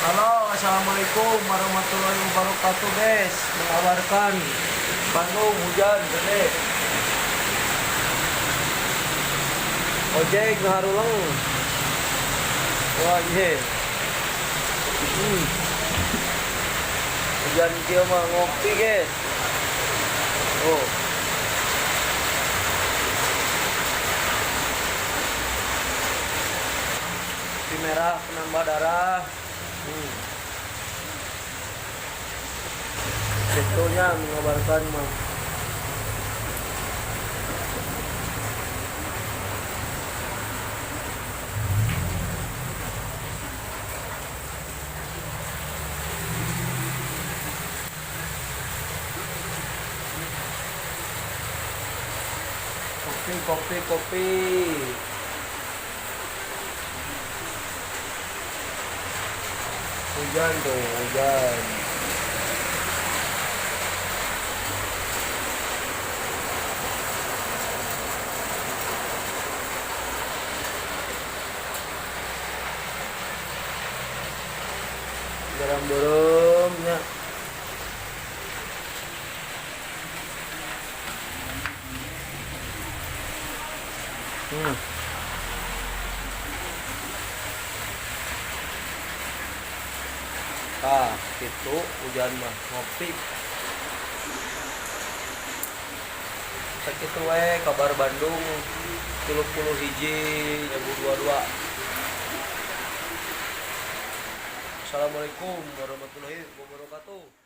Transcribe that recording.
Halo, assalamualaikum warahmatullahi wabarakatuh, guys. Mengabarkan Bandung hujan gede. Ojek ngarulang. Wah, iya. Hujan kieu mah ngopi, guys. Oh. Kopi merah penambah darah. Contohnya mengabarkan mah kopi. Hujan tuh, hujan. Garam-garamnya. Gitu hujan mah ngopi. Sakitu we kabar Bandung 31/1/2022. Assalamualaikum warahmatullahi wabarakatuh.